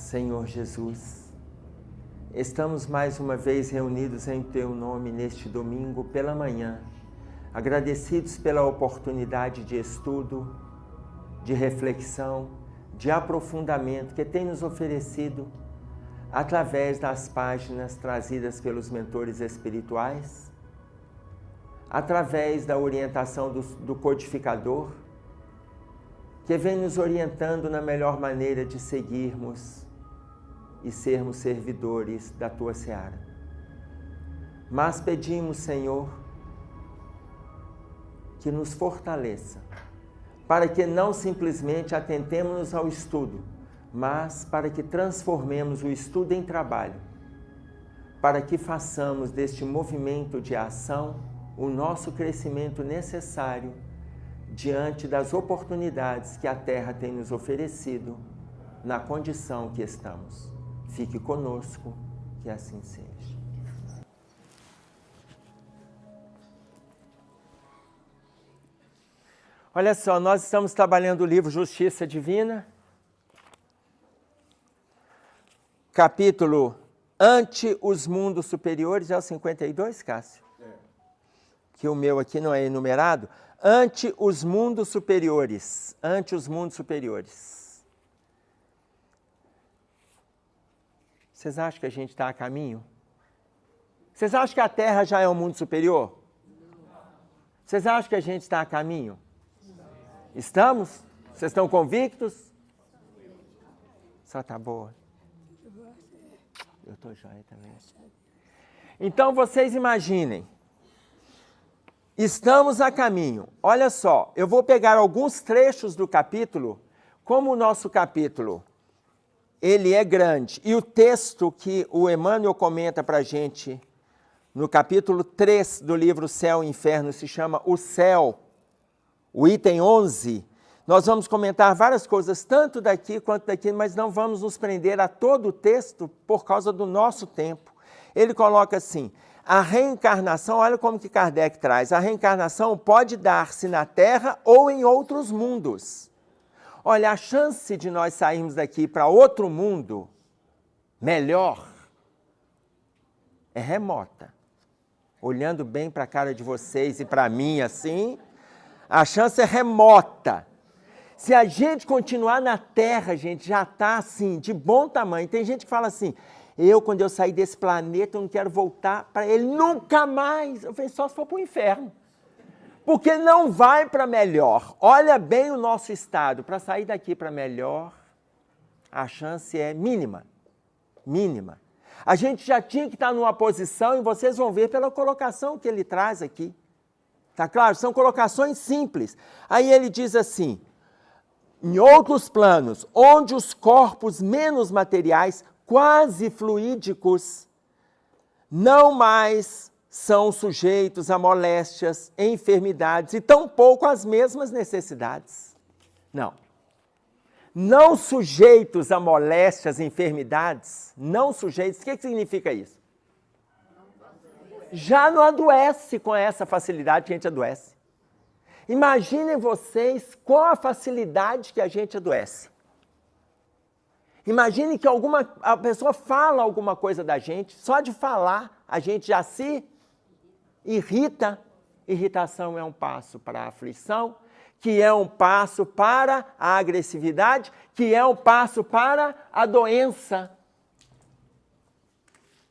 Senhor Jesus, estamos mais uma vez reunidos em Teu nome neste domingo pela manhã, agradecidos pela oportunidade de estudo, de reflexão, de aprofundamento que tem nos oferecido através das páginas trazidas pelos mentores espirituais, através da orientação do codificador, que vem nos orientando na melhor maneira de seguirmos e sermos servidores da Tua seara. Mas pedimos, Senhor, que nos fortaleça, para que não simplesmente atentemos ao estudo, mas para que transformemos o estudo em trabalho, para que façamos deste movimento de ação o nosso crescimento necessário diante das oportunidades que a Terra tem nos oferecido na condição que estamos. Fique conosco, que assim seja. Olha só, nós estamos trabalhando o livro Justiça Divina, capítulo Ante os Mundos Superiores, é o 52, Cássio? Que o meu aqui não é enumerado. Ante os mundos superiores. Ante os mundos superiores. Vocês acham que a gente está a caminho? Vocês acham que a Terra já é um mundo superior? Vocês acham que a gente está a caminho? Estamos? Vocês estão convictos? Só tá boa. Eu estou joia também. Então vocês imaginem. Estamos a caminho. Olha só, eu vou pegar alguns trechos do capítulo, como o nosso capítulo, ele é grande, e o texto que o Emmanuel comenta para a gente, no capítulo 3 do livro Céu e Inferno, se chama O Céu, o item 11, nós vamos comentar várias coisas, tanto daqui quanto daqui, mas não vamos nos prender a todo o texto por causa do nosso tempo. Ele coloca assim: a reencarnação, olha como que Kardec traz, a reencarnação pode dar-se na Terra ou em outros mundos. Olha, a chance de nós sairmos daqui para outro mundo melhor é remota. Olhando bem para a cara de vocês e para mim assim, a chance é remota. Se a gente continuar na Terra, gente, já está assim, de bom tamanho. Tem gente que fala assim: quando eu sair desse planeta, eu não quero voltar para ele nunca mais. Eu falei, só se for para o inferno. Porque não vai para melhor. Olha bem o nosso estado. Para sair daqui para melhor, a chance é mínima. Mínima. A gente já tinha que estar numa posição, e vocês vão ver pela colocação que ele traz aqui. Tá claro? São colocações simples. Aí ele diz assim: em outros planos, onde os corpos menos materiais, quase fluídicos, não mais são sujeitos a moléstias, enfermidades e tampouco às mesmas necessidades. Não. Não sujeitos a moléstias, enfermidades, não sujeitos, o que significa isso? Já não adoece com essa facilidade que a gente adoece. Imaginem vocês qual a facilidade que a gente adoece. Imagine que a pessoa fala alguma coisa da gente, só de falar a gente já se irrita. Irritação é um passo para a aflição, que é um passo para a agressividade, que é um passo para a doença.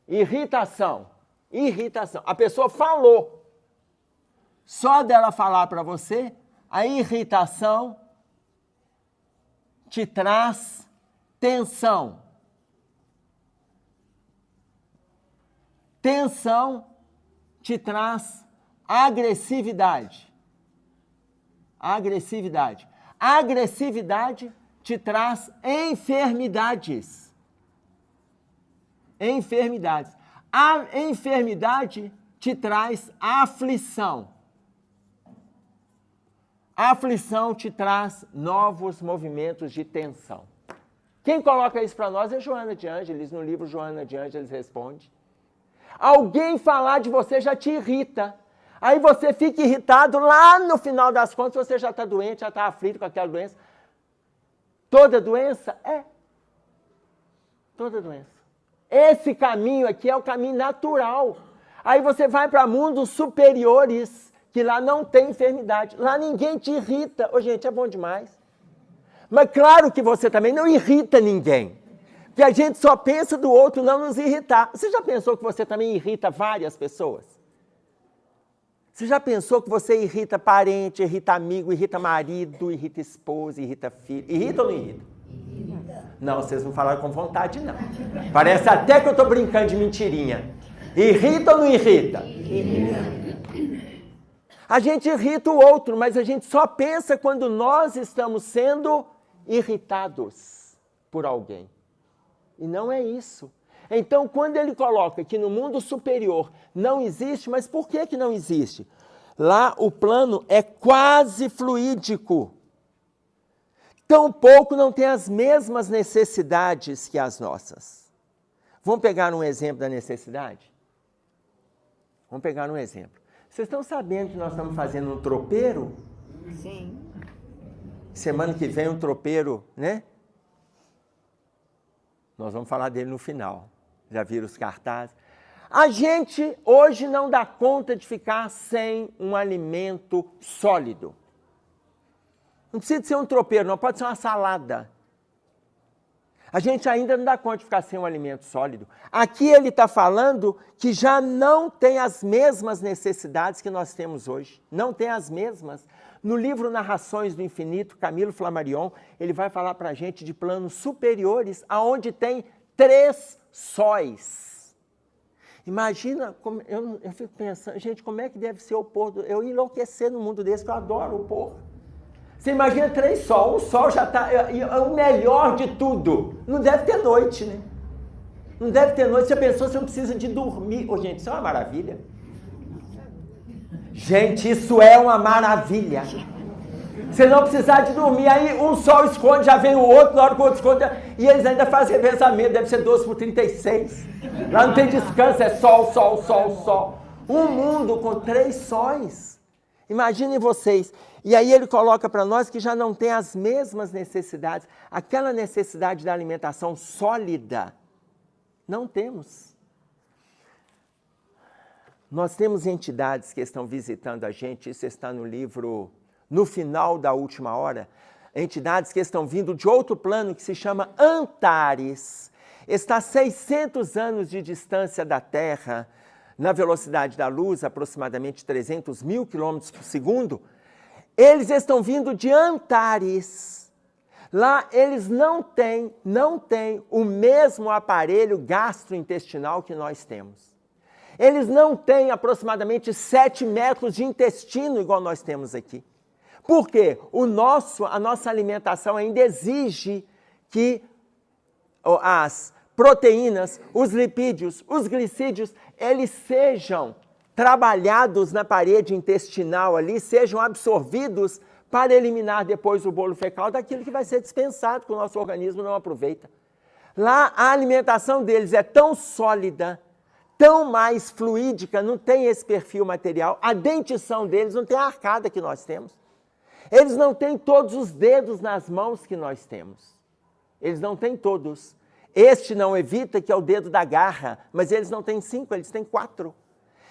Irritação. A pessoa falou. Só dela falar para você, a irritação te traz tensão. Tensão te traz agressividade. Agressividade te traz enfermidades. A enfermidade te traz aflição. A aflição te traz novos movimentos de tensão. Quem coloca isso para nós é Joana de Ângeles, no livro Joana de Ângeles Responde. Alguém falar de você já te irrita. Aí você fica irritado, lá no final das contas você já está doente, já está aflito com aquela doença. Toda doença é. Toda doença. Esse caminho aqui é o caminho natural. Aí você vai para mundos superiores, que lá não tem enfermidade. Lá ninguém te irrita. Ô, gente, é bom demais. Mas claro que você também não irrita ninguém. Porque a gente só pensa do outro não nos irritar. Você já pensou que você também irrita várias pessoas? Você já pensou que você irrita parente, irrita amigo, irrita marido, irrita esposa, irrita filho? Irrita ou não irrita? Não, vocês não falaram com vontade, não. Parece até que eu estou brincando de mentirinha. Irrita ou não irrita? A gente irrita o outro, mas a gente só pensa quando nós estamos sendo irritados por alguém. E não é isso. Então, quando ele coloca que no mundo superior não existe, mas por que não existe? Lá o plano é quase fluídico. Tampouco não tem as mesmas necessidades que as nossas. Vamos pegar um exemplo da necessidade? Vamos pegar um exemplo. Vocês estão sabendo que nós estamos fazendo um tropeiro? Sim. Semana que vem um tropeiro, né? Nós vamos falar dele no final. Já viram os cartazes? A gente hoje não dá conta de ficar sem um alimento sólido. Não precisa ser um tropeiro, não, pode ser uma salada. A gente ainda não dá conta de ficar sem um alimento sólido. Aqui ele está falando que já não tem as mesmas necessidades que nós temos hoje. Não tem as mesmas. No livro Narrações do Infinito, Camilo Flammarion, ele vai falar para a gente de planos superiores, aonde tem 3 sóis. Imagina, eu fico pensando, gente, como é que deve ser o pôr do... Eu enlouquecer no mundo desse, que eu adoro o pôr. Você imagina 3 sóis, o sol já está... É o melhor de tudo. Não deve ter noite, né? Não deve ter noite. Se a pessoa não precisa de dormir. Ô, gente, isso é uma maravilha. Gente, isso é uma maravilha. Você não precisar de dormir, aí um sol esconde, já vem o outro, na hora que o outro esconde, e eles ainda fazem revezamento, deve ser 12/36. Lá não tem descanso, é sol, sol, sol, sol. Um mundo com 3 sóis. Imaginem vocês. E aí ele coloca para nós que já não tem as mesmas necessidades. Aquela necessidade da alimentação sólida, não temos. Nós temos entidades que estão visitando a gente, isso está no livro No Final da Última Hora, entidades que estão vindo de outro plano que se chama Antares. Está a 600 anos de distância da Terra, na velocidade da luz, aproximadamente 300 mil quilômetros por segundo. Eles estão vindo de Antares. Lá eles não têm o mesmo aparelho gastrointestinal que nós temos. Eles não têm aproximadamente 7 metros de intestino igual nós temos aqui. Por quê? A nossa alimentação ainda exige que as proteínas, os lipídios, os glicídios, eles sejam trabalhados na parede intestinal ali, sejam absorvidos para eliminar depois o bolo fecal daquilo que vai ser dispensado, que o nosso organismo não aproveita. Lá a alimentação deles é tão sólida, tão mais fluídica, não tem esse perfil material, a dentição deles não tem a arcada que nós temos. Eles não têm todos os dedos nas mãos que nós temos. Eles não têm todos. Este não evita, que é o dedo da garra, mas eles não têm 5, eles têm 4.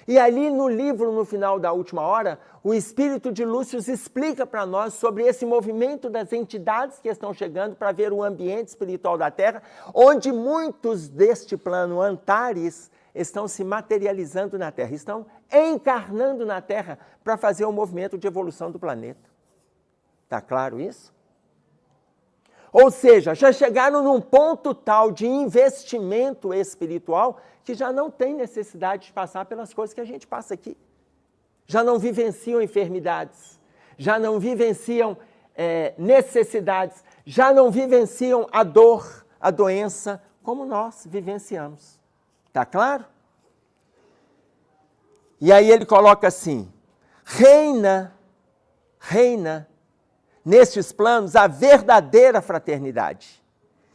E ali no livro, no final da última hora, o espírito de Lúcio explica para nós sobre esse movimento das entidades que estão chegando para ver o ambiente espiritual da Terra, onde muitos deste plano Antares estão se materializando na Terra, estão encarnando na Terra para fazer o movimento de evolução do planeta. Está claro isso? Ou seja, já chegaram num ponto tal de investimento espiritual que já não tem necessidade de passar pelas coisas que a gente passa aqui. Já não vivenciam enfermidades, já não vivenciam necessidades, já não vivenciam a dor, a doença, como nós vivenciamos. Está claro? E aí ele coloca assim, reina nestes planos a verdadeira fraternidade.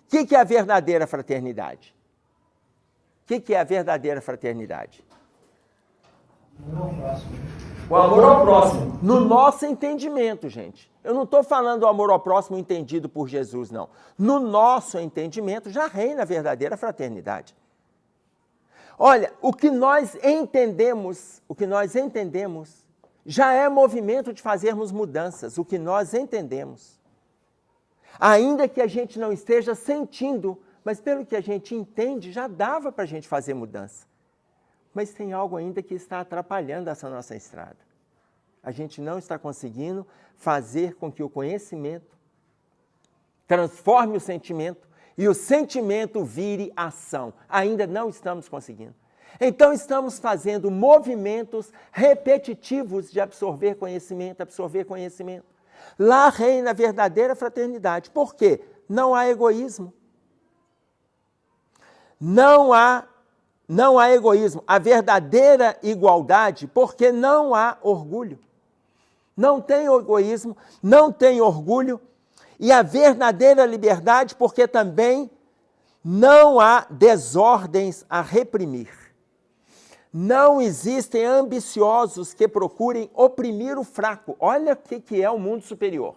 O que é a verdadeira fraternidade? O que é a verdadeira fraternidade? Amor ao próximo. O amor ao próximo. No nosso entendimento, gente. Eu não estou falando do amor ao próximo entendido por Jesus, não. No nosso entendimento já reina a verdadeira fraternidade. Olha, o que nós entendemos já é movimento de fazermos mudanças, o que nós entendemos. Ainda que a gente não esteja sentindo, mas pelo que a gente entende, já dava para a gente fazer mudança. Mas tem algo ainda que está atrapalhando essa nossa estrada. A gente não está conseguindo fazer com que o conhecimento transforme o sentimento e o sentimento vire ação. Ainda não estamos conseguindo. Então estamos fazendo movimentos repetitivos de absorver conhecimento. Lá reina a verdadeira fraternidade. Por quê? Não há egoísmo. Não há egoísmo. A verdadeira igualdade, porque não há orgulho. Não tem egoísmo, não tem orgulho. E a verdadeira liberdade, porque também não há desordens a reprimir. Não existem ambiciosos que procurem oprimir o fraco. Olha o que é o mundo superior.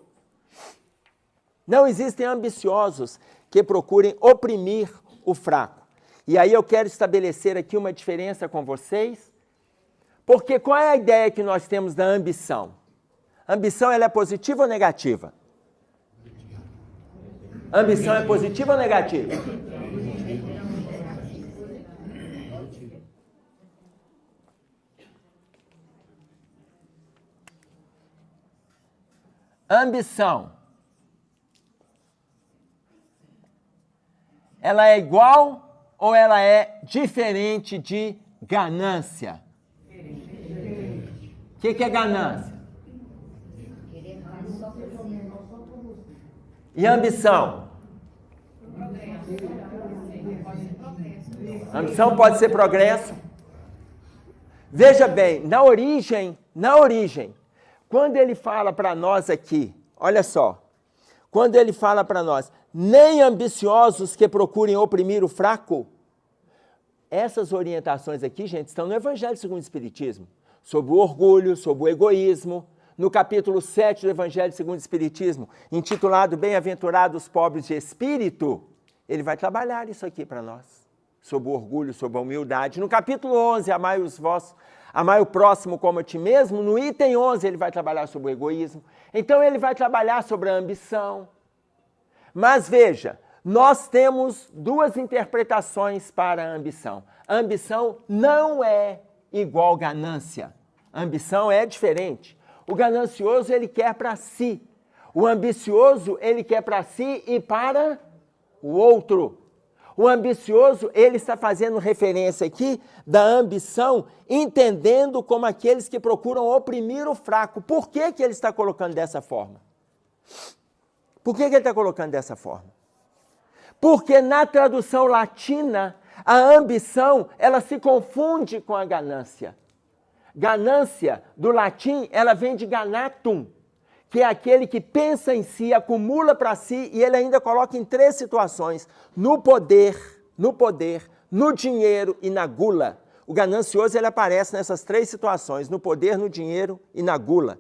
Não existem ambiciosos que procurem oprimir o fraco. E aí eu quero estabelecer aqui uma diferença com vocês, porque qual é a ideia que nós temos da ambição? A ambição, ela é positiva ou negativa? A ambição é positiva ou negativa? Ambição, ela é igual ou ela é diferente de ganância? O que é ganância? E ambição? Ambição pode ser progresso. Veja bem, na origem, quando ele fala para nós aqui, olha só, quando ele fala para nós, nem ambiciosos que procurem oprimir o fraco, essas orientações aqui, gente, estão no Evangelho segundo o Espiritismo, sobre o orgulho, sobre o egoísmo, no capítulo 7 do Evangelho segundo o Espiritismo, intitulado Bem-aventurados os pobres de espírito, ele vai trabalhar isso aqui para nós, sobre o orgulho, sobre a humildade. No capítulo 11, amai o próximo como a ti mesmo, no item 11 ele vai trabalhar sobre o egoísmo. Então ele vai trabalhar sobre a ambição. Mas veja, nós temos duas interpretações para a ambição. A ambição não é igual ganância. A ambição é diferente. O ganancioso, ele quer para si. O ambicioso, ele quer para si e para o outro. O ambicioso, ele está fazendo referência aqui da ambição, entendendo como aqueles que procuram oprimir o fraco. Por que ele está colocando dessa forma? Por que ele está colocando dessa forma? Porque na tradução latina, a ambição, ela se confunde com a ganância. Ganância, do latim, ela vem de ganatum, que é aquele que pensa em si, acumula para si, e ele ainda coloca em 3 situações, no poder, no dinheiro e na gula. O ganancioso, ele aparece nessas 3 situações, no poder, no dinheiro e na gula.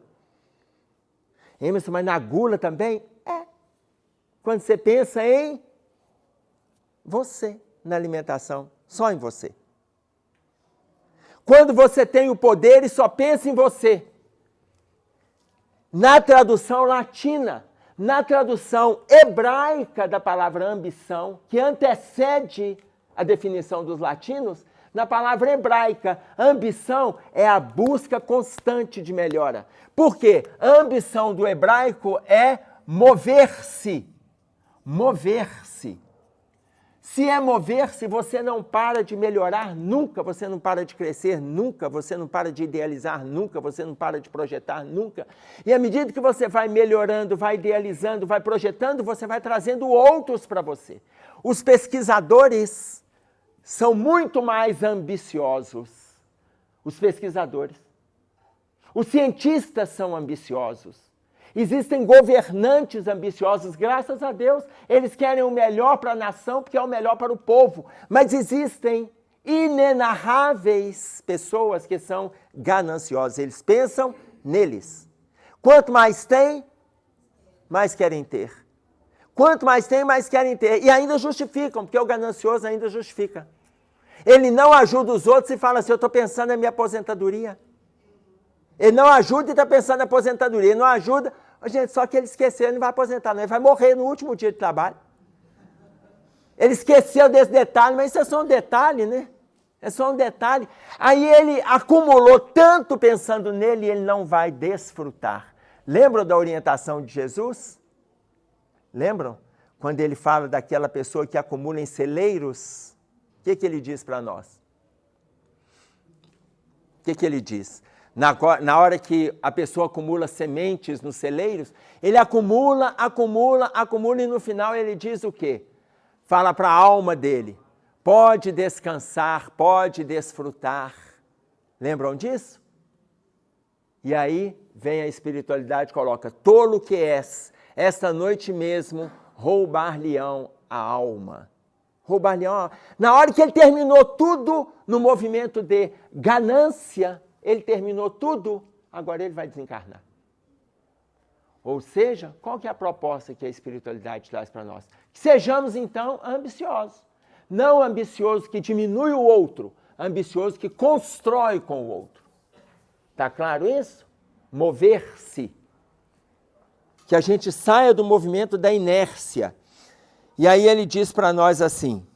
Emerson, mas na gula também? É. Quando você pensa em você, na alimentação, só em você. Quando você tem o poder e só pensa em você. Na tradução latina, na tradução hebraica da palavra ambição, que antecede a definição dos latinos, na palavra hebraica, ambição é a busca constante de melhora. Por quê? A ambição do hebraico é mover-se. Mover-se. Se é mover-se, você não para de melhorar nunca, você não para de crescer nunca, você não para de idealizar nunca, você não para de projetar nunca. E à medida que você vai melhorando, vai idealizando, vai projetando, você vai trazendo outros para você. Os pesquisadores são muito mais ambiciosos. Os pesquisadores. Os cientistas são ambiciosos. Existem governantes ambiciosos, graças a Deus, eles querem o melhor para a nação, porque é o melhor para o povo. Mas existem inenarráveis pessoas que são gananciosas. Eles pensam neles. Quanto mais tem, mais querem ter. Quanto mais tem, mais querem ter. E ainda justificam, porque o ganancioso ainda justifica. Ele não ajuda os outros e fala assim, eu estou pensando na minha aposentadoria. Ele não ajuda e está pensando na aposentadoria. Ele não ajuda, gente, só que ele esqueceu, ele não vai aposentar, não. Ele vai morrer no último dia de trabalho. Ele esqueceu desse detalhe, mas isso é só um detalhe, né? É só um detalhe. Aí ele acumulou tanto pensando nele e ele não vai desfrutar. Lembram da orientação de Jesus? Lembram? Quando ele fala daquela pessoa que acumula em celeiros, o que ele diz para nós? O que ele diz? Na hora que a pessoa acumula sementes nos celeiros, ele acumula e no final ele diz o quê? Fala para a alma dele, pode descansar, pode desfrutar. Lembram disso? E aí vem a espiritualidade e coloca, tolo que és, esta noite mesmo roubar-lhe-ão a alma. Roubar-lhe-ão. Na hora que ele terminou tudo no movimento de ganância, ele terminou tudo, agora ele vai desencarnar. Ou seja, qual que é a proposta que a espiritualidade traz para nós? Que sejamos, então, ambiciosos. Não ambicioso que diminui o outro, ambicioso que constrói com o outro. Está claro isso? Mover-se. Que a gente saia do movimento da inércia. E aí ele diz para nós assim,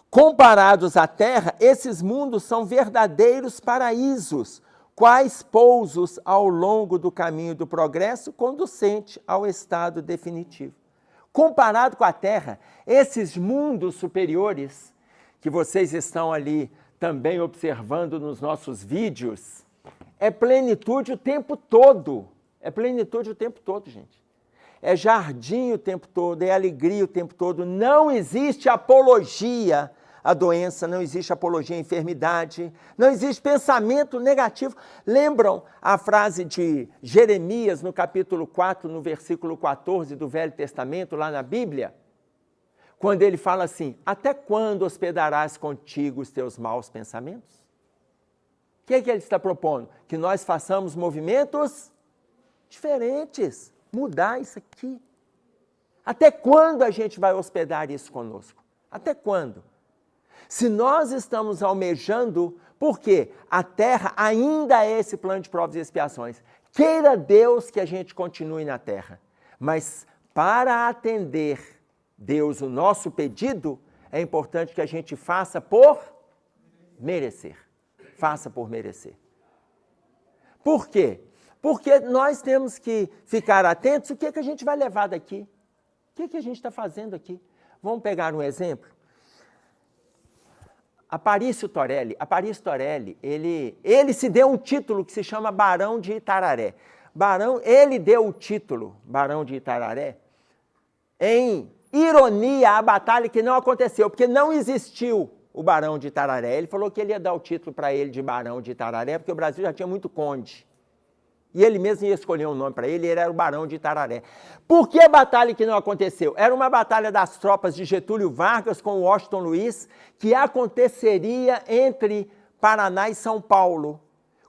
comparados à Terra, esses mundos são verdadeiros paraísos, quais pousos ao longo do caminho do progresso conducente ao estado definitivo. Comparado com a Terra, esses mundos superiores, que vocês estão ali também observando nos nossos vídeos, é plenitude o tempo todo. É plenitude o tempo todo, gente. É jardim o tempo todo, é alegria o tempo todo. Não existe apologia à doença, não existe apologia à enfermidade, não existe pensamento negativo. Lembram a frase de Jeremias no capítulo 4, no versículo 14 do Velho Testamento, lá na Bíblia? Quando ele fala assim, até quando hospedarás contigo os teus maus pensamentos? O que ele está propondo? Que nós façamos movimentos diferentes, mudar isso aqui. Até quando a gente vai hospedar isso conosco? Até quando? Se nós estamos almejando, porque a Terra ainda é esse plano de provas e expiações. Queira Deus que a gente continue na Terra, mas para atender Deus o nosso pedido, é importante que a gente faça por merecer. Faça por merecer. Por quê? Porque nós temos que ficar atentos o que a gente vai levar daqui. O que a gente está fazendo aqui? Vamos pegar um exemplo? Aparício Torelli, ele se deu um título que se chama Barão de Itararé. Ele deu o título, Barão de Itararé, em ironia à batalha que não aconteceu, porque não existiu o Barão de Itararé. Ele falou que ele ia dar o título para ele de Barão de Itararé, porque o Brasil já tinha muito conde. E ele mesmo ia escolher um nome para ele, ele era o Barão de Itararé. Por que a batalha que não aconteceu? Era uma batalha das tropas de Getúlio Vargas com Washington Luiz, que aconteceria entre Paraná e São Paulo.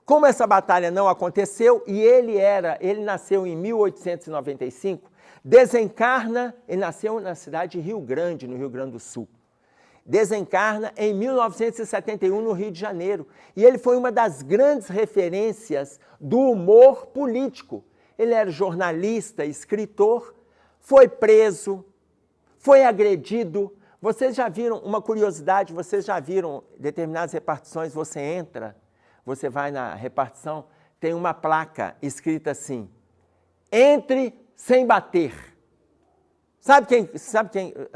Como essa batalha não aconteceu, e ele nasceu em 1895, desencarna, ele nasceu na cidade de Rio Grande, no Rio Grande do Sul. Desencarna em 1971 no Rio de Janeiro. E ele foi uma das grandes referências do humor político. Ele era jornalista, escritor, foi preso, foi agredido. Vocês já viram, uma curiosidade, vocês já viram determinadas repartições, você entra, você vai na repartição, tem uma placa escrita assim, entre sem bater. Sabe quem,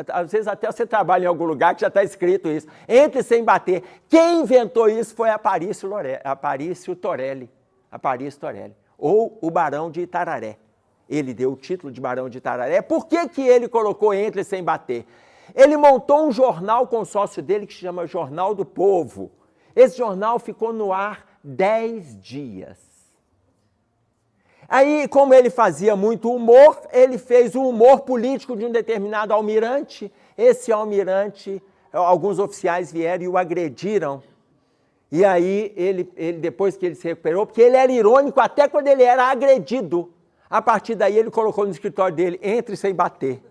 às vezes até você trabalha em algum lugar que já está escrito isso, entre sem bater. Quem inventou isso foi Aparício Torelli, ou o Barão de Itararé. Ele deu o título de Barão de Itararé. Por que ele colocou entre sem bater? Ele montou um jornal com o sócio dele que se chama Jornal do Povo. Esse jornal ficou no ar 10 dias. Aí, como ele fazia muito humor, ele fez o humor político de um determinado almirante. Esse almirante, alguns oficiais vieram e o agrediram. E aí, ele, depois que ele se recuperou, porque ele era irônico até quando ele era agredido. A partir daí, ele colocou no escritório dele, entre sem bater.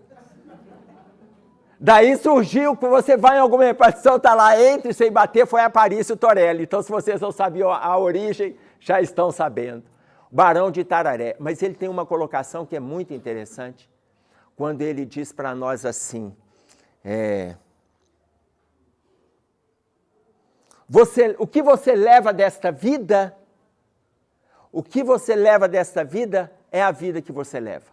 Daí surgiu, que você vai em alguma repartição, está lá, entre sem bater, foi Aparício Torelli. Então, se vocês não sabiam a origem, já estão sabendo. Barão de Itararé. Mas ele tem uma colocação que é muito interessante, quando ele diz para nós assim, o que você leva desta vida, o que você leva desta vida é a vida que você leva.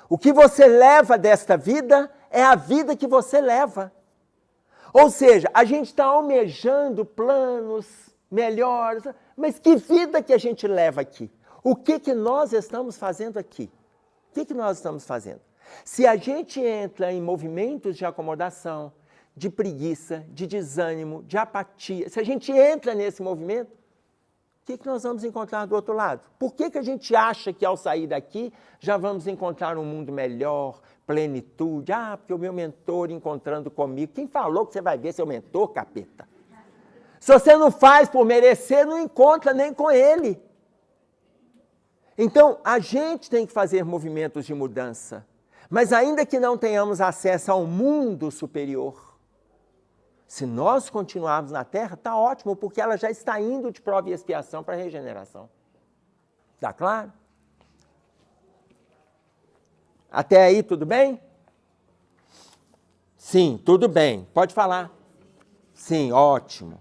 O que você leva desta vida é a vida que você leva. Ou seja, a gente está almejando planos melhores, mas que vida que a gente leva aqui? O que nós estamos fazendo aqui? O que nós estamos fazendo? Se a gente entra em movimentos de acomodação, de preguiça, de desânimo, de apatia, se a gente entra nesse movimento, o que nós vamos encontrar do outro lado? Por que a gente acha que ao sair daqui já vamos encontrar um mundo melhor, plenitude? Ah, porque o meu mentor encontrando comigo. Quem falou que você vai ver seu mentor, capeta? Se você não faz por merecer, não encontra nem com ele. Então, a gente tem que fazer movimentos de mudança. Mas ainda que não tenhamos acesso ao mundo superior, se nós continuarmos na Terra, está ótimo, porque ela já está indo de prova e expiação para a regeneração. Está claro? Até aí, tudo bem? Sim, tudo bem. Pode falar. Sim, ótimo.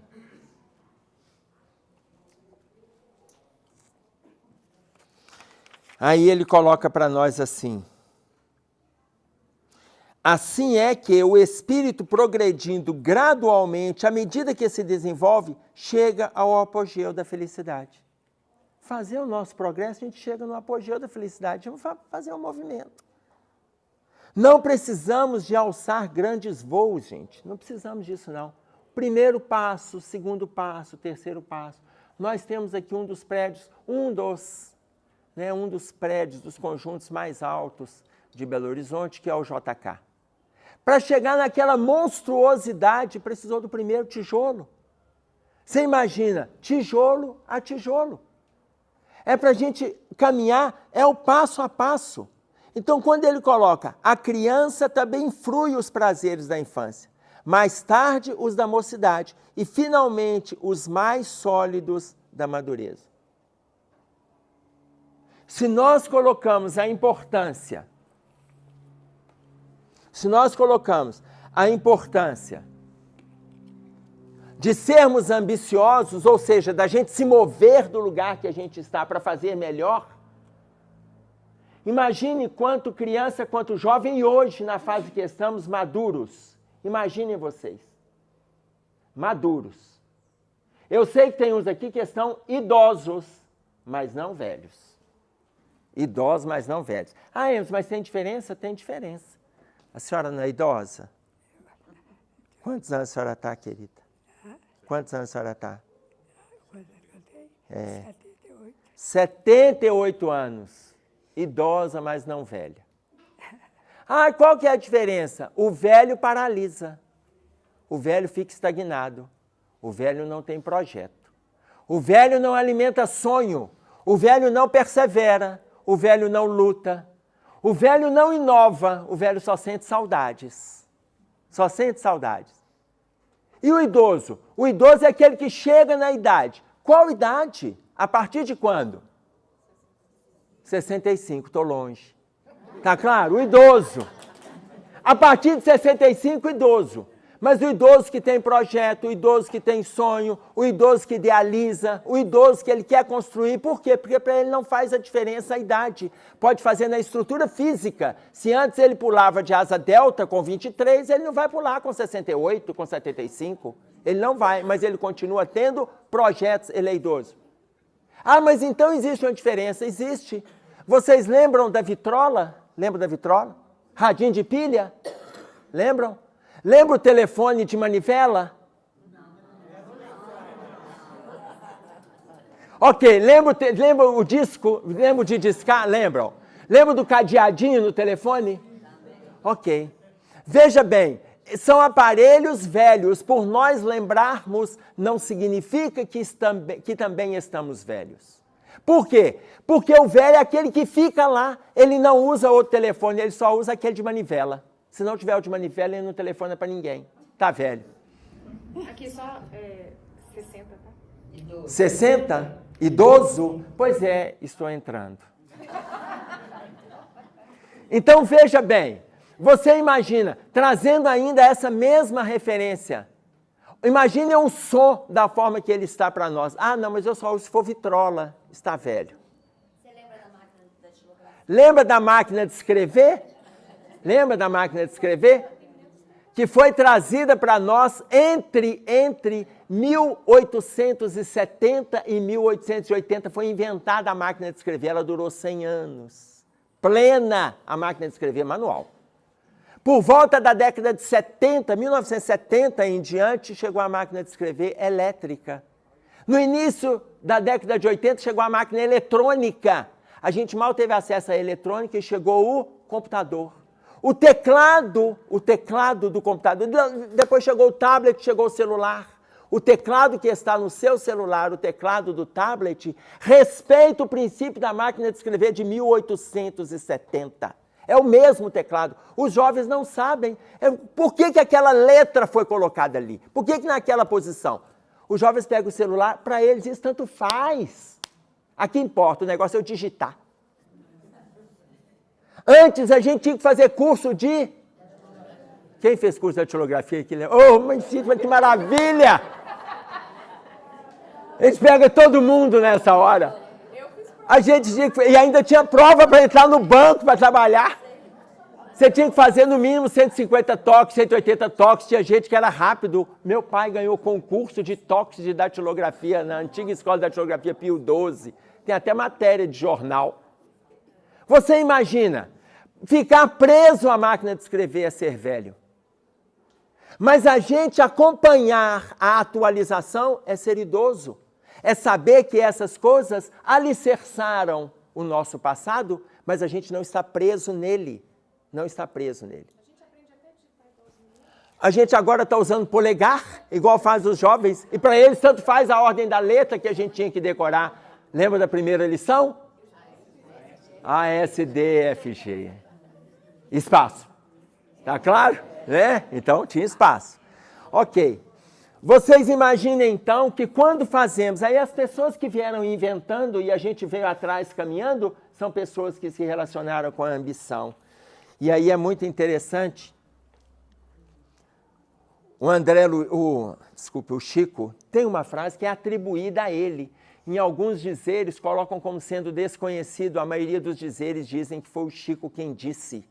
Aí ele coloca para nós assim. Assim é que o espírito progredindo gradualmente, à medida que se desenvolve, chega ao apogeu da felicidade. Fazer o nosso progresso, a gente chega no apogeu da felicidade. Vamos fazer um movimento. Não precisamos de alçar grandes voos, gente. Não precisamos disso, não. Primeiro passo, segundo passo, terceiro passo. Nós temos aqui um dos prédios, um dos prédios, dos conjuntos mais altos de Belo Horizonte, que é o JK. Para chegar naquela monstruosidade, precisou do primeiro tijolo. Você imagina, tijolo a tijolo. É para a gente caminhar, é o passo a passo. Então, quando ele coloca, a criança também frui os prazeres da infância, mais tarde os da mocidade e, finalmente, os mais sólidos da madureza. Se nós colocamos a importância de sermos ambiciosos, ou seja, da gente se mover do lugar que a gente está para fazer melhor, imagine quanto criança, quanto jovem, e hoje, na fase que estamos, maduros. Imaginem vocês, maduros. Eu sei que tem uns aqui que estão idosos, mas não velhos. Idosos, mas não velhos. Ah, Emerson, mas tem diferença? Tem diferença. A senhora não é idosa? Quantos anos a senhora está, querida? Quantos anos a senhora está? Quantos anos eu tenho? 78. 78 anos. Idosa, mas não velha. Ah, qual que é a diferença? O velho paralisa. O velho fica estagnado. O velho não tem projeto. O velho não alimenta sonho. O velho não persevera. O velho não luta. O velho não inova. O velho só sente saudades. Só sente saudades. E o idoso? O idoso é aquele que chega na idade. Qual idade? A partir de quando? 65, estou longe. Tá claro? O idoso. A partir de 65, idoso. Mas o idoso que tem projeto, o idoso que tem sonho, o idoso que idealiza, o idoso que ele quer construir. Por quê? Porque para ele não faz a diferença a idade. Pode fazer na estrutura física. Se antes ele pulava de asa delta com 23, ele não vai pular com 68, com 75. Ele não vai, mas ele continua tendo projetos, ele é idoso. Ah, mas então existe uma diferença? Existe. Vocês lembram da vitrola? Lembram da vitrola? Radinho de pilha? Lembram? Lembra o telefone de manivela? Ok, lembra o disco? Lembra de discar? Lembram? Lembra do cadeadinho no telefone? Ok. Veja bem, são aparelhos velhos. Por nós lembrarmos, não significa que também estamos velhos. Por quê? Porque o velho é aquele que fica lá. Ele não usa outro telefone, ele só usa aquele de manivela. Se não tiver o de manivela, ele não telefona para ninguém. Tá velho. Aqui só 60, tá? Idoso. 60? Idoso? Pois é, estou entrando. Então veja bem, você imagina, trazendo ainda essa mesma referência, imagine um som da forma que ele está para nós. Ah, não, mas eu só uso se for vitrola, está velho. Você lembra da máquina da datilografia? Lembra da máquina de escrever? Lembra da máquina de escrever? Que foi trazida para nós entre 1870 e 1880, foi inventada a máquina de escrever, ela durou 100 anos. Plena a máquina de escrever manual. Por volta da década de 70, 1970 em diante, chegou a máquina de escrever elétrica. No início da década de 80, chegou a máquina eletrônica. A gente mal teve acesso à eletrônica e chegou o computador. O teclado do computador, depois chegou o tablet, chegou o celular. O teclado que está no seu celular, o teclado do tablet, respeita o princípio da máquina de escrever de 1870. É o mesmo teclado. Os jovens não sabem por que aquela letra foi colocada ali. Por que naquela posição? Os jovens pegam o celular, para eles isso tanto faz. Aqui importa, o negócio é o digitar. Antes a gente tinha que fazer curso de... Quem fez curso de datilografia aqui? Oh, mas que maravilha! A gente pega todo mundo nessa hora. A gente tinha que... E ainda tinha prova para entrar no banco para trabalhar. Você tinha que fazer no mínimo 150 toques, 180 toques. Tinha gente que era rápido. Meu pai ganhou concurso de toques de datilografia na antiga escola de datilografia Pio XII. Tem até matéria de jornal. Você imagina... Ficar preso à máquina de escrever é ser velho. Mas a gente acompanhar a atualização é ser idoso. É saber que essas coisas alicerçaram o nosso passado, mas a gente não está preso nele. Não está preso nele. A gente agora está usando polegar, igual faz os jovens, e para eles tanto faz a ordem da letra que a gente tinha que decorar. Lembra da primeira lição? A, S, D, F, G. Espaço. Tá claro? Né? Então, tinha espaço. Ok. Vocês imaginem, então, que quando fazemos... Aí as pessoas que vieram inventando e a gente veio atrás caminhando, são pessoas que se relacionaram com a ambição. E aí é muito interessante. O Chico, tem uma frase que é atribuída a ele. Em alguns dizeres, colocam como sendo desconhecido. A maioria dos dizeres dizem que foi o Chico quem disse.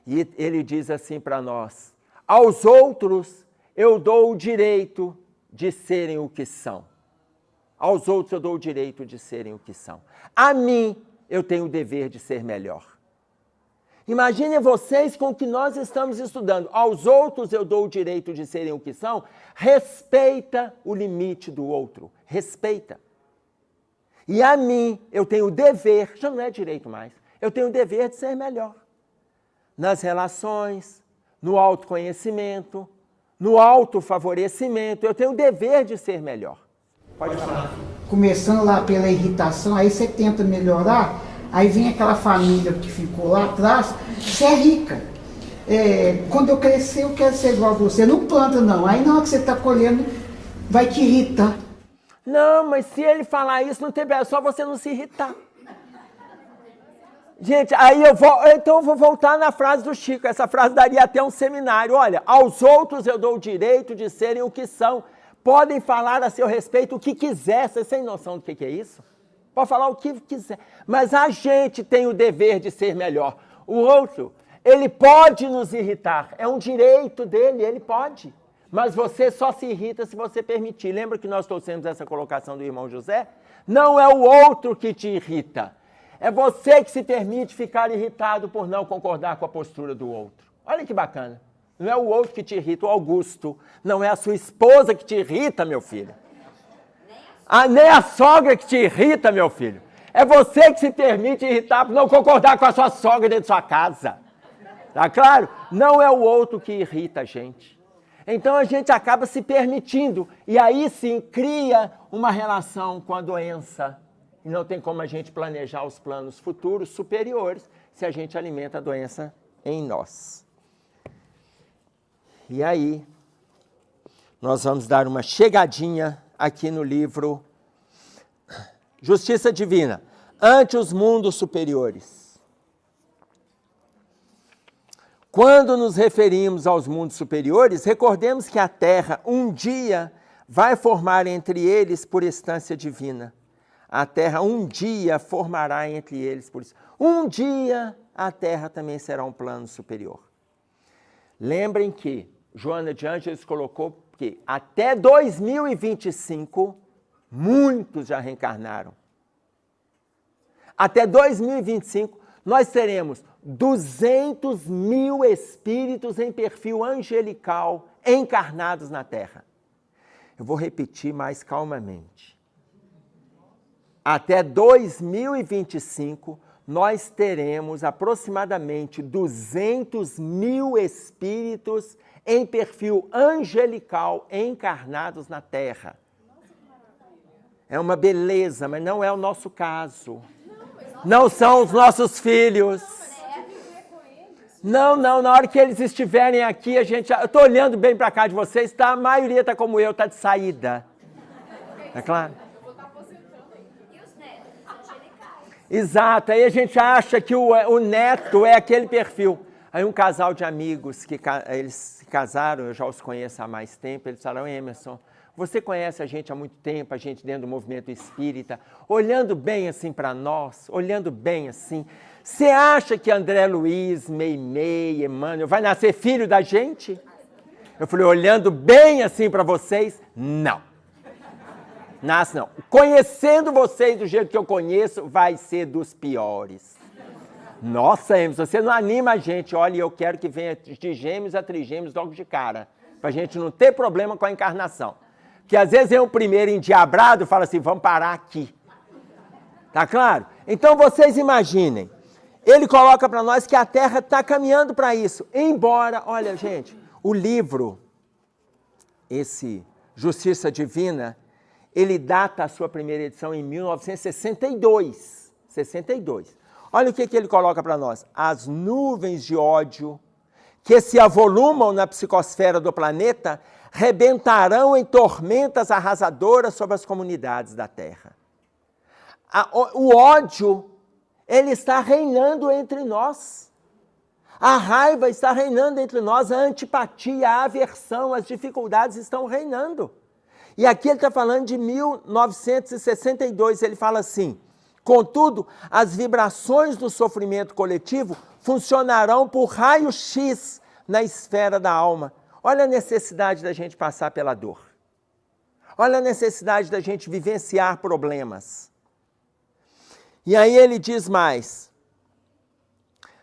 E ele diz assim para nós: aos outros eu dou o direito de serem o que são. Aos outros eu dou o direito de serem o que são. A mim eu tenho o dever de ser melhor. Imaginem vocês com o que nós estamos estudando. Aos outros eu dou o direito de serem o que são. Respeita o limite do outro. Respeita. E a mim eu tenho o dever, já não é direito mais, eu tenho o dever de ser melhor. Nas relações, no autoconhecimento, no autofavorecimento, eu tenho o dever de ser melhor. Pode falar. Começando lá pela irritação, aí você tenta melhorar, aí vem aquela família que ficou lá atrás, você é rica. Quando eu crescer, eu quero ser igual a você. Não planta, não. Aí na hora que você está colhendo, vai te irritar. Não, mas se ele falar isso, não tem problema, é só você não se irritar. Gente, aí então eu vou voltar na frase do Chico. Essa frase daria até um seminário. Olha, aos outros eu dou o direito de serem o que são. Podem falar a seu respeito o que quiser. Vocês têm noção do que é isso? Pode falar o que quiser. Mas a gente tem o dever de ser melhor. O outro, ele pode nos irritar. É um direito dele, ele pode. Mas você só se irrita se você permitir. Lembra que nós trouxemos essa colocação do irmão José? Não é o outro que te irrita. É você que se permite ficar irritado por não concordar com a postura do outro. Olha que bacana. Não é o outro que te irrita, o Augusto. Não é a sua esposa que te irrita, meu filho. Nem a sogra que te irrita, meu filho. É você que se permite irritar por não concordar com a sua sogra dentro da sua casa. Tá claro? Não é o outro que irrita a gente. Então a gente acaba se permitindo. E aí sim cria uma relação com a doença. E não tem como a gente planejar os planos futuros superiores se a gente alimenta a doença em nós. E aí, nós vamos dar uma chegadinha aqui no livro Justiça Divina, ante os mundos superiores. Quando nos referimos aos mundos superiores, recordemos que a Terra um dia vai formar entre eles por instância divina. A Terra um dia formará entre eles por isso. Um dia a Terra também será um plano superior. Lembrem que Joana de Ângeles colocou que até 2025, muitos já reencarnaram. Até 2025, nós teremos 200 mil espíritos em perfil angelical encarnados na Terra. Eu vou repetir mais calmamente. Até 2025, nós teremos aproximadamente 200 mil espíritos em perfil angelical encarnados na Terra. É uma beleza, mas não é o nosso caso. Não são os nossos filhos. Não, na hora que eles estiverem aqui, eu estou olhando bem para cá de vocês, tá? A maioria está como eu, está de saída. É claro? Exato, aí a gente acha que o neto é aquele perfil. Aí um casal de amigos, eles se casaram, eu já os conheço há mais tempo, eles falaram: Emerson, você conhece a gente há muito tempo, a gente dentro do movimento espírita, olhando bem assim para nós, olhando bem assim, você acha que André Luiz, Meimei, Emmanuel vai nascer filho da gente? Eu falei: olhando bem assim para vocês, não. Nasce não. Conhecendo vocês do jeito que eu conheço, vai ser dos piores. Nossa, Emerson, você não anima a gente. Olha, eu quero que venha de gêmeos a trigêmeos logo de cara, para a gente não ter problema com a encarnação. Porque às vezes o primeiro endiabrado fala assim: vamos parar aqui. Tá claro? Então vocês imaginem, ele coloca para nós que a Terra está caminhando para isso. Embora, olha gente, o livro, esse Justiça Divina, ele data a sua primeira edição em 1962. 62. Olha o que ele coloca para nós. As nuvens de ódio que se avolumam na psicosfera do planeta rebentarão em tormentas arrasadoras sobre as comunidades da Terra. O ódio, ele está reinando entre nós. A raiva está reinando entre nós, a antipatia, a aversão, as dificuldades estão reinando. E aqui ele está falando de 1962, ele fala assim: contudo, as vibrações do sofrimento coletivo funcionarão por raio-x na esfera da alma. Olha a necessidade da gente passar pela dor. Olha a necessidade da gente vivenciar problemas. E aí ele diz mais: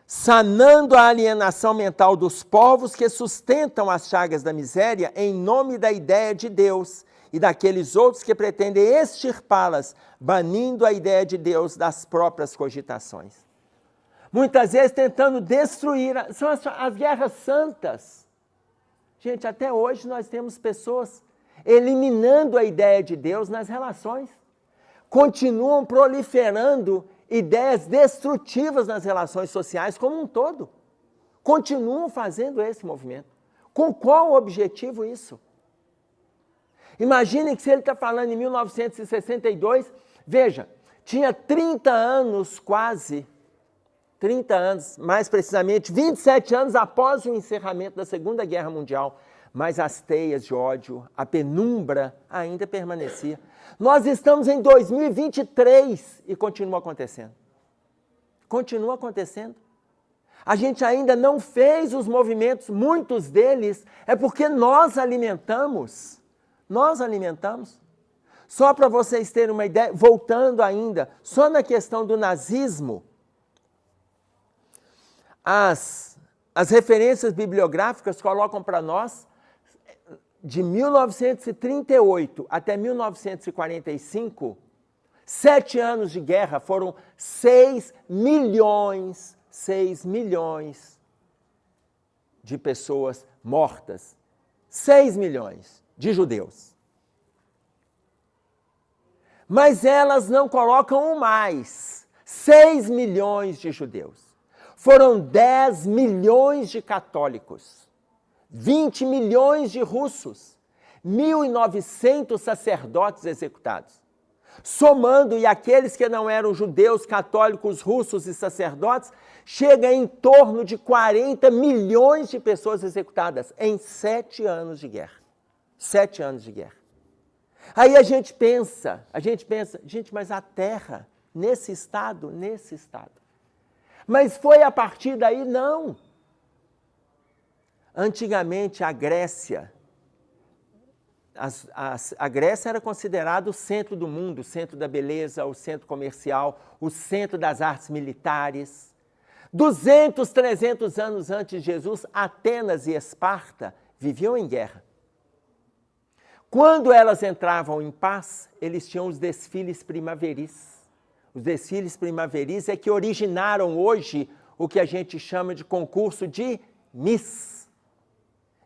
sanando a alienação mental dos povos que sustentam as chagas da miséria em nome da ideia de Deus e daqueles outros que pretendem extirpá-las, banindo a ideia de Deus das próprias cogitações. Muitas vezes tentando destruir, são as guerras santas. Gente, até hoje nós temos pessoas eliminando a ideia de Deus nas relações. Continuam proliferando ideias destrutivas nas relações sociais como um todo. Continuam fazendo esse movimento. Com qual objetivo isso? Imaginem que se ele está falando em 1962, veja, tinha 30 anos quase, 30 anos, mais precisamente, 27 anos após o encerramento da Segunda Guerra Mundial, mas as teias de ódio, a penumbra ainda permanecia. Nós estamos em 2023 e continua acontecendo. Continua acontecendo. A gente ainda não fez os movimentos, muitos deles, é porque nós alimentamos. Nós alimentamos. Só para vocês terem uma ideia, voltando ainda, só na questão do nazismo, as referências bibliográficas colocam para nós de 1938 até 1945, 7 anos de guerra, foram 6 milhões de pessoas mortas. 6 milhões de judeus. Mas elas não colocam o mais. 6 milhões de judeus. Foram 10 milhões de católicos. 20 milhões de russos. 1.900 sacerdotes executados. Somando, e aqueles que não eram judeus, católicos, russos e sacerdotes, chega em torno de 40 milhões de pessoas executadas em 7 anos de guerra. 7 anos de guerra. Aí a gente pensa, gente, mas a terra, nesse estado. Mas foi a partir daí? Não. Antigamente a Grécia, a Grécia era considerada o centro do mundo, o centro da beleza, o centro comercial, o centro das artes militares. 200, 300 anos antes de Jesus, Atenas e Esparta viviam em guerra. Quando elas entravam em paz, eles tinham os desfiles primaveris. Os desfiles primaveris é que originaram hoje o que a gente chama de concurso de Miss.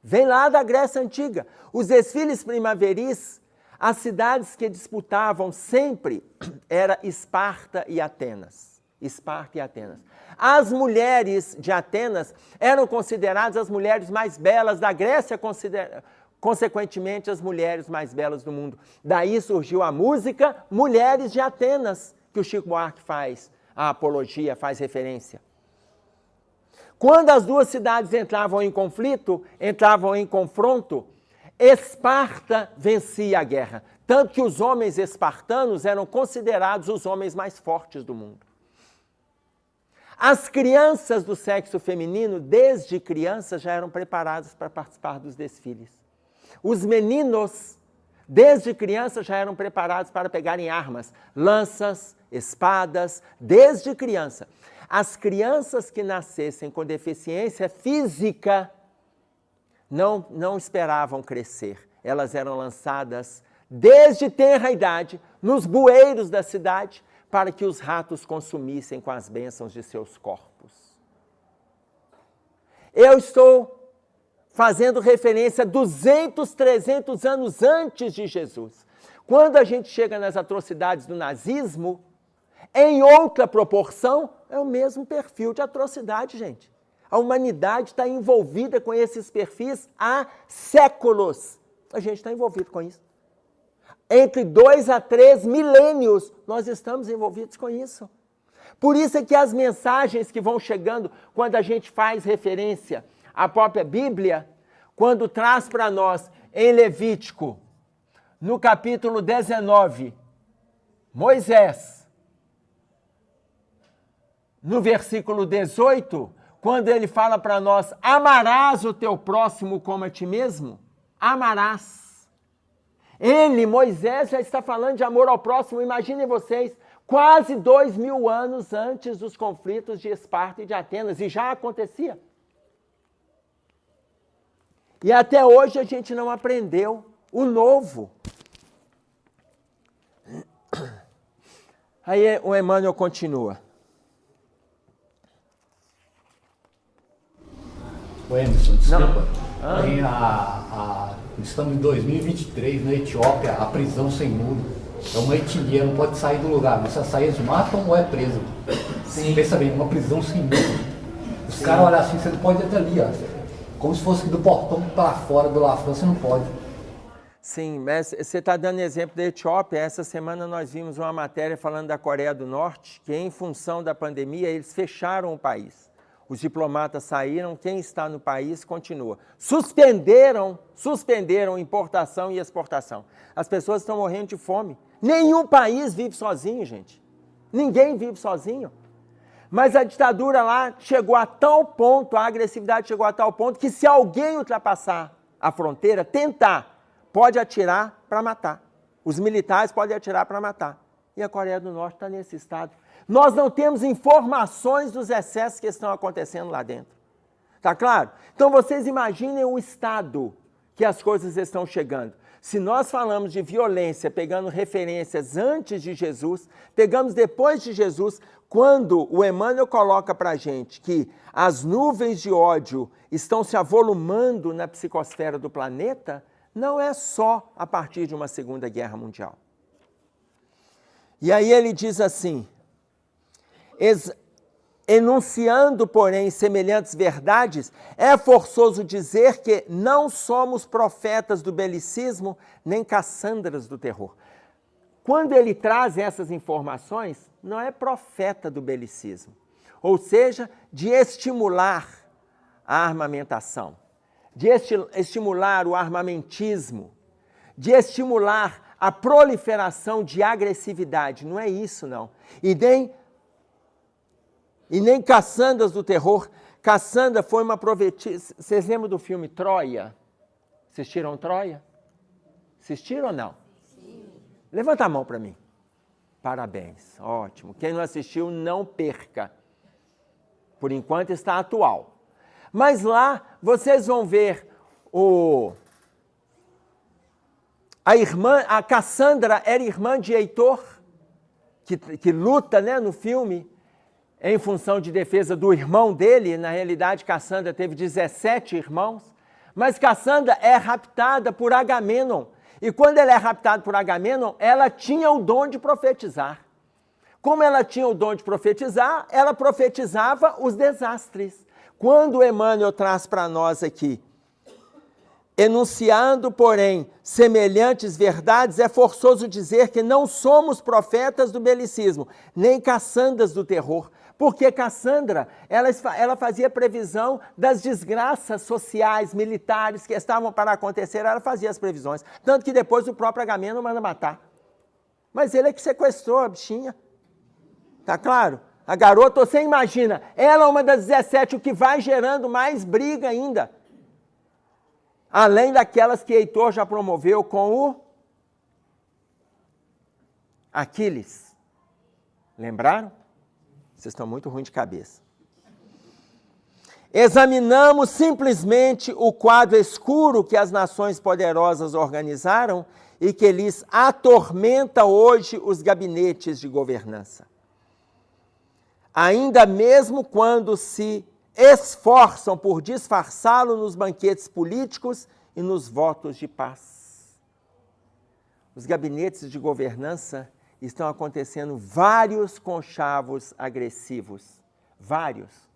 Vem lá da Grécia Antiga. Os desfiles primaveris, as cidades que disputavam sempre era Esparta e Atenas. Esparta e Atenas. As mulheres de Atenas eram consideradas as mulheres mais belas da Grécia, consequentemente as mulheres mais belas do mundo. Daí surgiu a música Mulheres de Atenas, que o Chico Buarque faz a apologia, faz referência. Quando as duas cidades entravam em conflito, entravam em confronto, Esparta vencia a guerra. Tanto que os homens espartanos eram considerados os homens mais fortes do mundo. As crianças do sexo feminino, desde crianças, já eram preparadas para participar dos desfiles. Os meninos, desde crianças, já eram preparados para pegarem armas, lanças, espadas, desde criança. As crianças que nascessem com deficiência física não esperavam crescer. Elas eram lançadas desde tenra idade nos bueiros da cidade para que os ratos consumissem com as bênçãos de seus corpos. Eu estou fazendo referência a 200, 300 anos antes de Jesus. Quando a gente chega nas atrocidades do nazismo, em outra proporção, é o mesmo perfil de atrocidade, gente. A humanidade está envolvida com esses perfis há séculos. A gente está envolvido com isso. Entre 2 a 3 milênios, nós estamos envolvidos com isso. Por isso é que as mensagens que vão chegando, quando a gente faz referência à própria Bíblia, quando traz para nós em Levítico, no capítulo 19, Moisés, no versículo 18, quando ele fala para nós, amarás o teu próximo como a ti mesmo, amarás. Ele, Moisés, já está falando de amor ao próximo, imaginem vocês, quase 2000 anos antes dos conflitos de Esparta e de Atenas, e já acontecia. E até hoje a gente não aprendeu o novo. Aí o Emmanuel continua. O Emerson, desculpa. Tem estamos em 2023, na Etiópia, a prisão sem muro. É uma etnia, não pode sair do lugar. Mas se sair, eles matam ou é preso. Sim. Pensa bem, uma prisão sem muro. Os caras olham assim, você não pode ir até ali, ó. Como se fosse do portão para fora do La França, você não pode. Sim, mas você está dando exemplo da Etiópia. Essa semana nós vimos uma matéria falando da Coreia do Norte, que em função da pandemia eles fecharam o país. Os diplomatas saíram, quem está no país continua. Suspenderam importação e exportação. As pessoas estão morrendo de fome. Nenhum país vive sozinho, gente. Ninguém vive sozinho. Mas a ditadura lá chegou a tal ponto, a agressividade chegou a tal ponto, que se alguém ultrapassar a fronteira, tentar, pode atirar para matar. Os militares podem atirar para matar. E a Coreia do Norte está nesse estado. Nós não temos informações dos excessos que estão acontecendo lá dentro. Tá claro? Então vocês imaginem o estado que as coisas estão chegando. Se nós falamos de violência, pegando referências antes de Jesus, pegamos depois de Jesus, quando o Emmanuel coloca para a gente que as nuvens de ódio estão se avolumando na psicosfera do planeta, não é só a partir de uma Segunda Guerra Mundial. E aí ele diz assim, enunciando, porém, semelhantes verdades, é forçoso dizer que não somos profetas do belicismo, nem Cassandras do terror. Quando ele traz essas informações, não é profeta do belicismo, ou seja, de estimular a armamentação, de estimular o armamentismo, de estimular a proliferação de agressividade. Não é isso, não. E nem Cassandras do terror. Cassandra foi uma profetisa. Vocês lembram do filme Troia? Assistiram Troia? Assistiram ou não? Sim. Levanta a mão para mim. Parabéns, ótimo. Quem não assistiu, não perca. Por enquanto está atual. Mas lá vocês vão ver a Cassandra era irmã de Heitor, que luta, né, no filme, em função de defesa do irmão dele. Na realidade, Cassandra teve 17 irmãos, mas Cassandra é raptada por Agamenon. E quando ela é raptada por Agamenon, ela tinha o dom de profetizar. Como ela tinha o dom de profetizar, ela profetizava os desastres. Quando Emmanuel traz para nós aqui, enunciando, porém, semelhantes verdades, é forçoso dizer que não somos profetas do belicismo, nem Cassandras do terror. Porque Cassandra, ela fazia previsão das desgraças sociais, militares que estavam para acontecer, ela fazia as previsões. Tanto que depois o próprio Agamenon manda matar. Mas ele é que sequestrou a bichinha. Tá claro? A garota, você imagina, ela é uma das 17, o que vai gerando mais briga ainda. Além daquelas que Heitor já promoveu com o Aquiles. Lembraram? Vocês estão muito ruins de cabeça. Examinamos simplesmente o quadro escuro que as nações poderosas organizaram e que lhes atormenta hoje os gabinetes de governança. Ainda mesmo quando se esforçam por disfarçá-lo nos banquetes políticos e nos votos de paz. Os gabinetes de governança estão acontecendo vários conchavos agressivos, vários.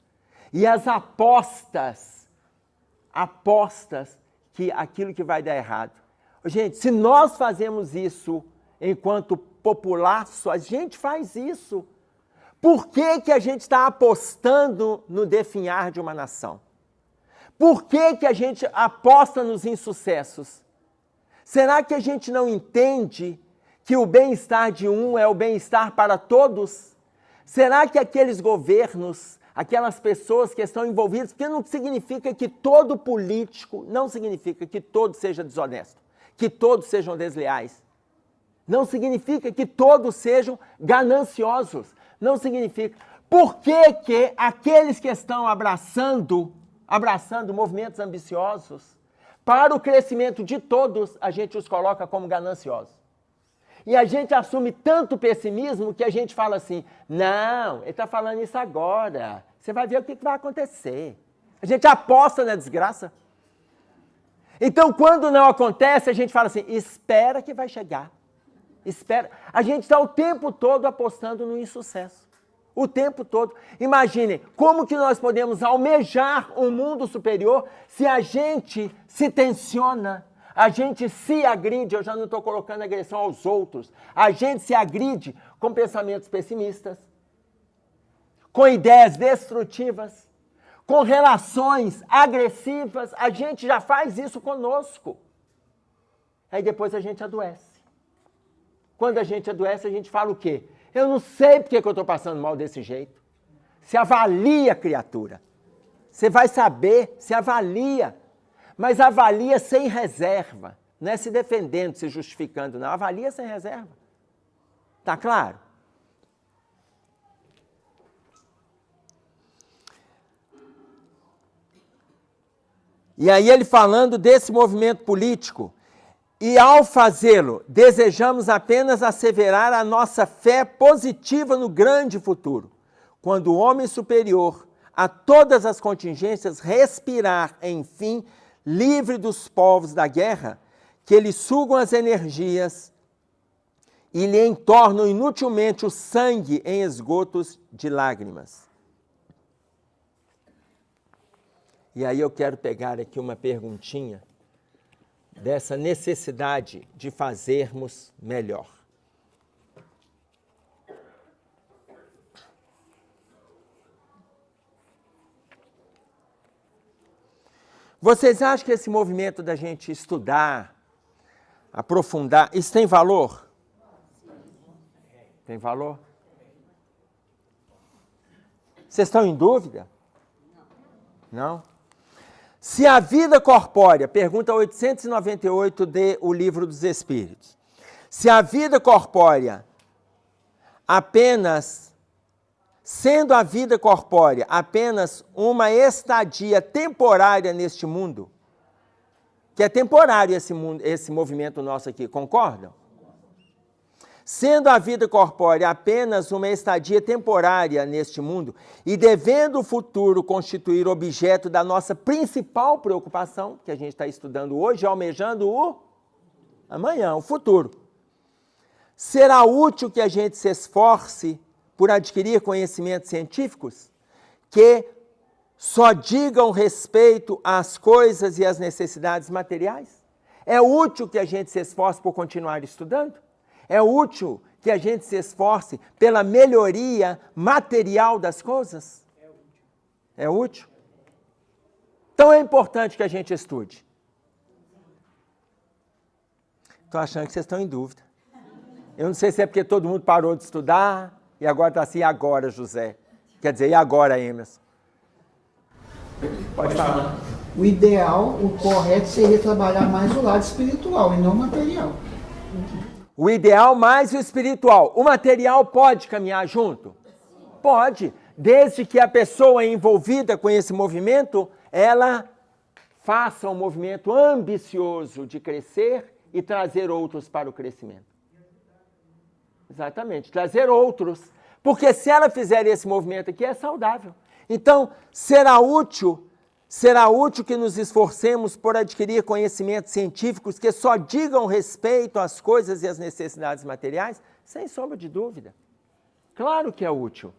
E as apostas que aquilo que vai dar errado. Gente, se nós fazemos isso enquanto populaço, a gente faz isso. Por que a gente está apostando no definhar de uma nação? Por que a gente aposta nos insucessos? Será que a gente não entende que o bem-estar de um é o bem-estar para todos? Será que aqueles governos, aquelas pessoas que estão envolvidas, porque não significa que todo político, não significa que todo seja desonesto, que todos sejam desleais, não significa que todos sejam gananciosos, não significa. Por que aqueles que estão abraçando movimentos ambiciosos, para o crescimento de todos, a gente os coloca como gananciosos? E a gente assume tanto pessimismo que a gente fala assim, não, ele está falando isso agora, você vai ver o que vai acontecer. A gente aposta na desgraça. Então, quando não acontece, a gente fala assim, espera que vai chegar. Espera. A gente está o tempo todo apostando no insucesso. O tempo todo. Imaginem, como que nós podemos almejar um mundo superior se a gente se tensiona, a gente se agride, eu já não estou colocando agressão aos outros, a gente se agride com pensamentos pessimistas, com ideias destrutivas, com relações agressivas, a gente já faz isso conosco. Aí depois a gente adoece. Quando a gente adoece, a gente fala o quê? Eu não sei porque que eu estou passando mal desse jeito. Se avalia, criatura. Você vai saber, se avalia. Mas avalia sem reserva. Não é se defendendo, se justificando, não. Avalia sem reserva. Tá claro? E aí ele falando desse movimento político, e ao fazê-lo, desejamos apenas asseverar a nossa fé positiva no grande futuro, quando o homem superior a todas as contingências respirar, enfim, livre dos povos da guerra, que lhe sugam as energias e lhe entornam inutilmente o sangue em esgotos de lágrimas. E aí eu quero pegar aqui uma perguntinha dessa necessidade de fazermos melhor. Vocês acham que esse movimento da gente estudar, aprofundar, isso tem valor? Tem valor? Vocês estão em dúvida? Não? Se a vida corpórea, pergunta 898 de O Livro dos Espíritos, se a vida corpórea apenas, sendo a vida corpórea apenas uma estadia temporária neste mundo, que é temporário esse movimento nosso aqui, concordam? Sendo a vida corpórea apenas uma estadia temporária neste mundo e devendo o futuro constituir objeto da nossa principal preocupação, que a gente está estudando hoje, almejando o amanhã, o futuro, será útil que a gente se esforce por adquirir conhecimentos científicos que só digam respeito às coisas e às necessidades materiais? É útil que a gente se esforce por continuar estudando? É útil que a gente se esforce pela melhoria material das coisas? É útil. Então é importante que a gente estude. Estou achando que vocês estão em dúvida. Eu não sei se é porque todo mundo parou de estudar e agora está assim, e agora, José? Quer dizer, e agora, Emerson? Pode falar. O ideal, o correto seria trabalhar mais o lado espiritual e não material. O ideal mais o espiritual. O material pode caminhar junto? Pode, desde que a pessoa envolvida com esse movimento, ela faça um movimento ambicioso de crescer e trazer outros para o crescimento. Exatamente, trazer outros. Porque se ela fizer esse movimento aqui, é saudável. Então, será útil que nos esforcemos por adquirir conhecimentos científicos que só digam respeito às coisas e às necessidades materiais? Sem sombra de dúvida. Claro que é útil.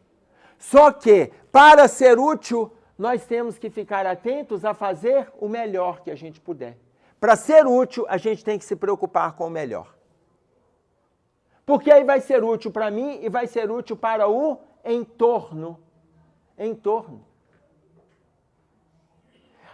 Só que, para ser útil, nós temos que ficar atentos a fazer o melhor que a gente puder. Para ser útil, a gente tem que se preocupar com o melhor. Porque aí vai ser útil para mim e vai ser útil para o entorno.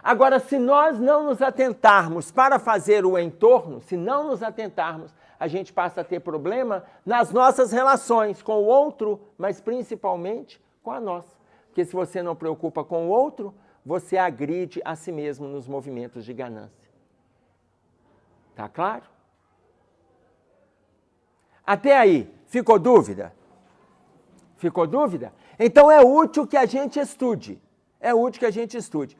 Agora, se nós não nos atentarmos para fazer o entorno, se não nos atentarmos, a gente passa a ter problema nas nossas relações com o outro, mas principalmente com a nossa. Porque se você não preocupa com o outro, você agride a si mesmo nos movimentos de ganância. Tá claro? Até aí, ficou dúvida? Ficou dúvida? Então é útil que a gente estude. É útil que a gente estude.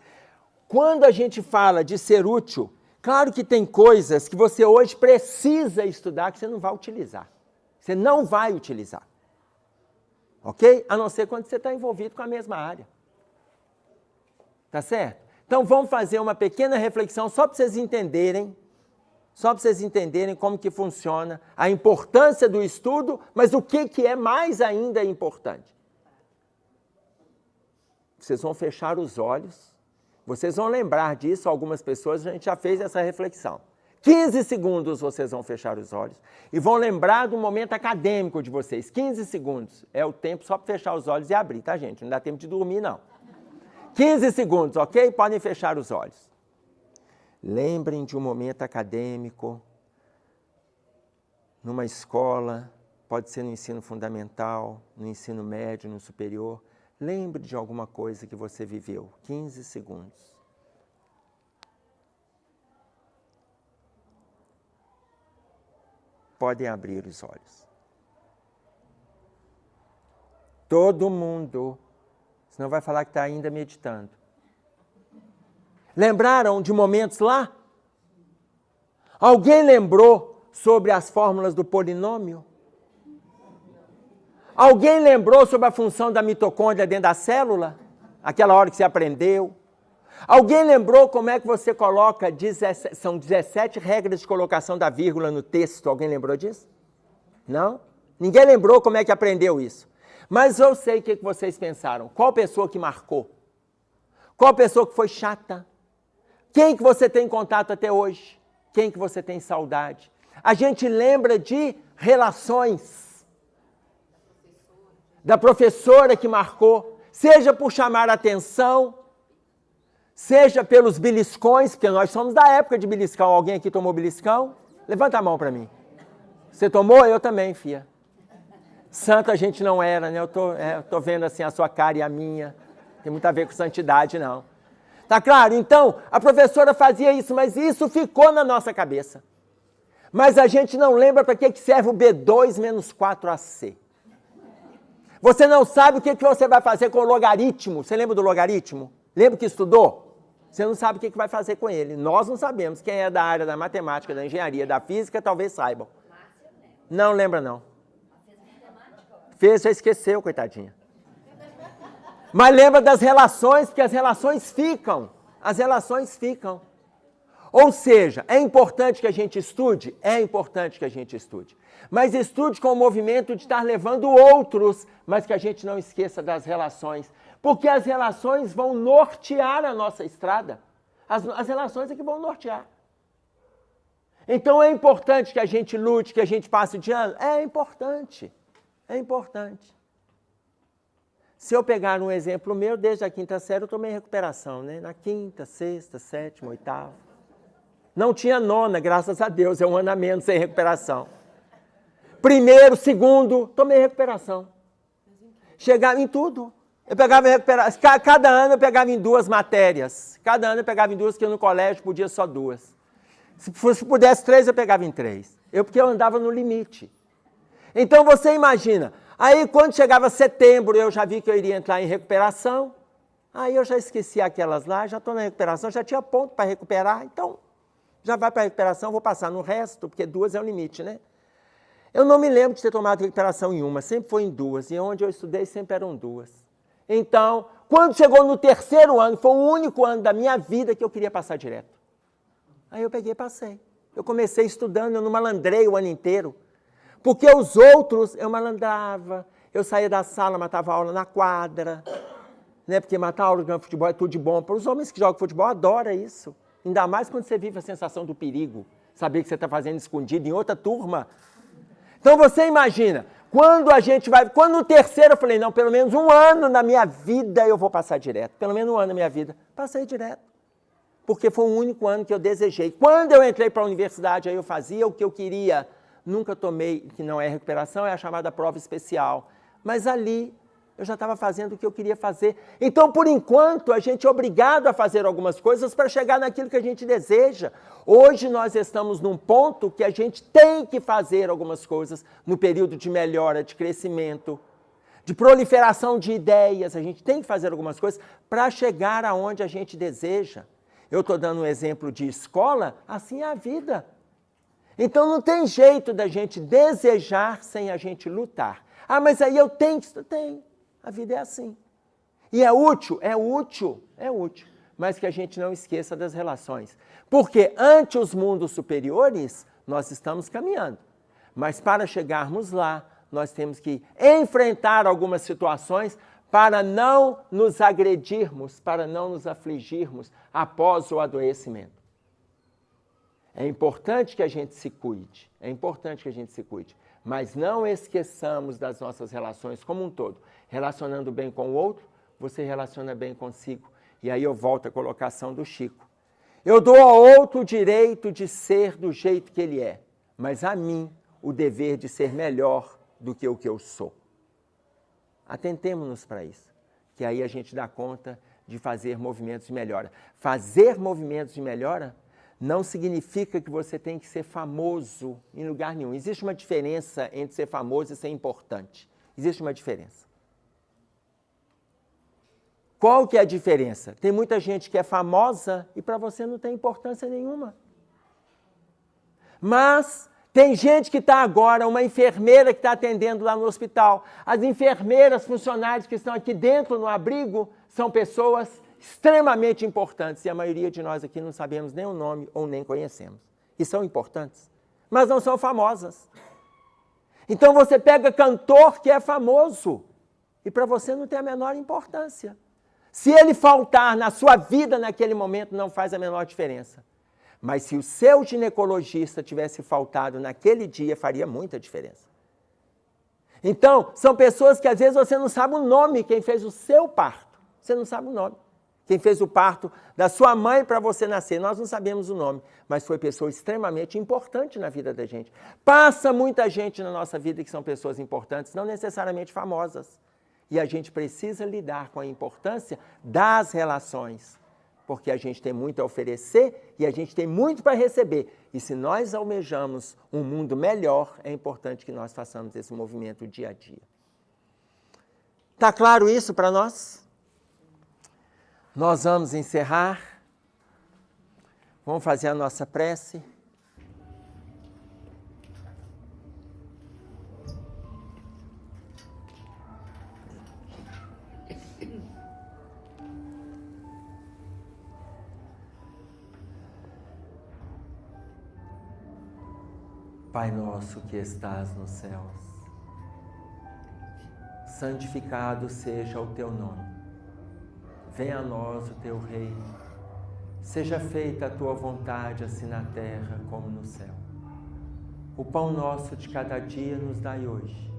Quando a gente fala de ser útil, claro que tem coisas que você hoje precisa estudar que você não vai utilizar. Você não vai utilizar. Ok? A não ser quando você está envolvido com a mesma área. Tá certo? Então vamos fazer uma pequena reflexão só para vocês entenderem. Só para vocês entenderem como que funciona a importância do estudo, mas o que é mais ainda importante. Vocês vão fechar os olhos, vocês vão lembrar disso, algumas pessoas, a gente já fez essa reflexão. 15 segundos vocês vão fechar os olhos e vão lembrar do momento acadêmico de vocês. 15 segundos é o tempo só para fechar os olhos e abrir, tá, gente? Não dá tempo de dormir, não. 15 segundos, ok? Podem fechar os olhos. Lembrem de um momento acadêmico, numa escola, pode ser no ensino fundamental, no ensino médio, no superior. Lembre de alguma coisa que você viveu. 15 segundos. Podem abrir os olhos. Todo mundo, senão vai falar que está ainda meditando. Lembraram de momentos lá? Alguém lembrou sobre as fórmulas do polinômio? Alguém lembrou sobre a função da mitocôndria dentro da célula? Aquela hora que você aprendeu? Alguém lembrou como é que você coloca, são 17 regras de colocação da vírgula no texto? Alguém lembrou disso? Não? Ninguém lembrou como é que aprendeu isso. Mas eu sei o que vocês pensaram. Qual pessoa que marcou? Qual pessoa que foi chata? Quem que você tem contato até hoje? Quem que você tem saudade? A gente lembra de relações. Da professora que marcou. Seja por chamar a atenção, seja pelos beliscões, porque nós somos da época de beliscão. Alguém aqui tomou beliscão? Levanta a mão para mim. Você tomou? Eu também, filha. Santo a gente não era, né? Eu tô vendo assim a sua cara e a minha. Tem muito a ver com santidade, não. Tá claro? Então, a professora fazia isso, mas isso ficou na nossa cabeça. Mas a gente não lembra para que serve o B2 menos 4AC. Você não sabe o que você vai fazer com o logaritmo. Você lembra do logaritmo? Lembra que estudou? Você não sabe o que vai fazer com ele. Nós não sabemos. Quem é da área da matemática, da engenharia, da física, talvez saibam. Não lembra, não. Fez, já esqueceu, coitadinha. Mas lembra das relações, porque as relações ficam. As relações ficam. Ou seja, é importante que a gente estude? É importante que a gente estude. Mas estude com o movimento de estar levando outros, mas que a gente não esqueça das relações. Porque as relações vão nortear a nossa estrada. As relações é que vão nortear. Então é importante que a gente lute, que a gente passe de ano? É importante. É importante. Se eu pegar um exemplo meu, desde a quinta série eu tomei recuperação, né? Na quinta, sexta, sétima, oitava. Não tinha nona, graças a Deus, é um ano a menos sem recuperação. Primeiro, segundo, tomei recuperação. Chegava em tudo. Eu pegava recuperação. Cada ano eu pegava em 2 matérias. Cada ano eu pegava em 2, porque no colégio podia só 2. Se pudesse 3, eu pegava em 3. Porque eu andava no limite. Então você imagina, aí quando chegava setembro eu já vi que eu iria entrar em recuperação, aí eu já esqueci aquelas lá, já estou na recuperação, já tinha ponto para recuperar, então já vai para a recuperação, vou passar no resto, porque 2 é o limite, né? Eu não me lembro de ter tomado recuperação em uma, sempre foi em 2, e onde eu estudei sempre eram 2. Então, quando chegou no 3º ano, foi o único ano da minha vida que eu queria passar direto. Aí eu peguei e passei. Eu comecei estudando, eu não malandrei o ano inteiro. Porque os outros eu malandrava, eu saía da sala, matava aula na quadra, né? Porque matar aula jogando futebol é tudo de bom. Para os homens que jogam futebol, adoram isso. Ainda mais quando você vive a sensação do perigo, saber que você está fazendo escondido em outra turma. Então você imagina, quando no 3º eu falei, não, pelo menos 1 ano na minha vida eu vou passar direto. Pelo menos 1 ano na minha vida. Passei direto. Porque foi o único ano que eu desejei. Quando eu entrei para a universidade, aí eu fazia o que eu queria. Nunca tomei, que não é recuperação, é a chamada prova especial. Mas ali eu já estava fazendo o que eu queria fazer. Então, por enquanto, a gente é obrigado a fazer algumas coisas para chegar naquilo que a gente deseja. Hoje nós estamos num ponto que a gente tem que fazer algumas coisas no período de melhora, de crescimento, de proliferação de ideias. A gente tem que fazer algumas coisas para chegar aonde a gente deseja. Eu estou dando um exemplo de escola, assim é a vida. Então não tem jeito da gente desejar sem a gente lutar. Ah, mas aí eu tenho que... Tem. A vida é assim. E é útil? É útil. É útil. Mas que a gente não esqueça das relações. Porque ante os mundos superiores, nós estamos caminhando. Mas para chegarmos lá, nós temos que enfrentar algumas situações para não nos agredirmos, para não nos afligirmos após o adoecimento. É importante que a gente se cuide, mas não esqueçamos das nossas relações como um todo. Relacionando bem com o outro, você relaciona bem consigo. E aí eu volto à colocação do Chico. Eu dou ao outro o direito de ser do jeito que ele é, mas a mim o dever de ser melhor do que o que eu sou. Atentemo-nos para isso, que aí a gente dá conta de fazer movimentos de melhora. Fazer movimentos de melhora não significa que você tem que ser famoso em lugar nenhum. Existe uma diferença entre ser famoso e ser importante. Existe uma diferença. Qual que é a diferença? Tem muita gente que é famosa e para você não tem importância nenhuma. Mas tem gente que está agora, uma enfermeira que está atendendo lá no hospital. As enfermeiras, funcionários que estão aqui dentro no abrigo, são pessoas extremamente importantes. E a maioria de nós aqui não sabemos nem o nome ou nem conhecemos. E são importantes, mas não são famosas. Então você pega cantor que é famoso e para você não tem a menor importância. Se ele faltar na sua vida naquele momento, não faz a menor diferença. Mas se o seu ginecologista tivesse faltado naquele dia, faria muita diferença. Então, são pessoas que às vezes você não sabe o nome, quem fez o seu parto. Você não sabe o nome. Quem fez o parto da sua mãe para você nascer, nós não sabemos o nome, mas foi pessoa extremamente importante na vida da gente. Passa muita gente na nossa vida que são pessoas importantes, não necessariamente famosas. E a gente precisa lidar com a importância das relações, porque a gente tem muito a oferecer e a gente tem muito para receber. E se nós almejamos um mundo melhor, é importante que nós façamos esse movimento dia a dia. Está claro isso para nós? Nós vamos encerrar. Vamos fazer a nossa prece. Pai nosso que estás nos céus, santificado seja o teu nome. Venha a nós o teu reino. Seja feita a tua vontade, assim na terra como no céu. O pão nosso de cada dia nos dai hoje.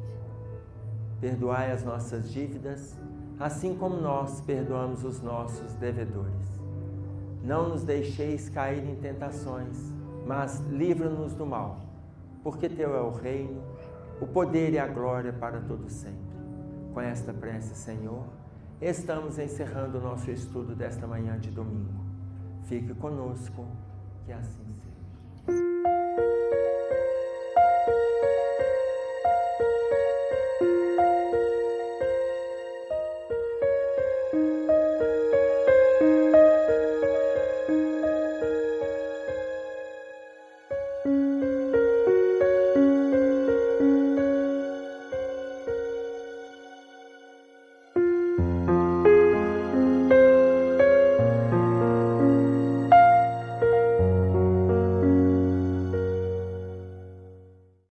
Perdoai as nossas dívidas, assim como nós perdoamos os nossos devedores. Não nos deixeis cair em tentações, mas livra-nos do mal. Porque teu é o reino, o poder e a glória para todo sempre. Com esta prece, Senhor, estamos encerrando o nosso estudo desta manhã de domingo. Fique conosco, que assim seja.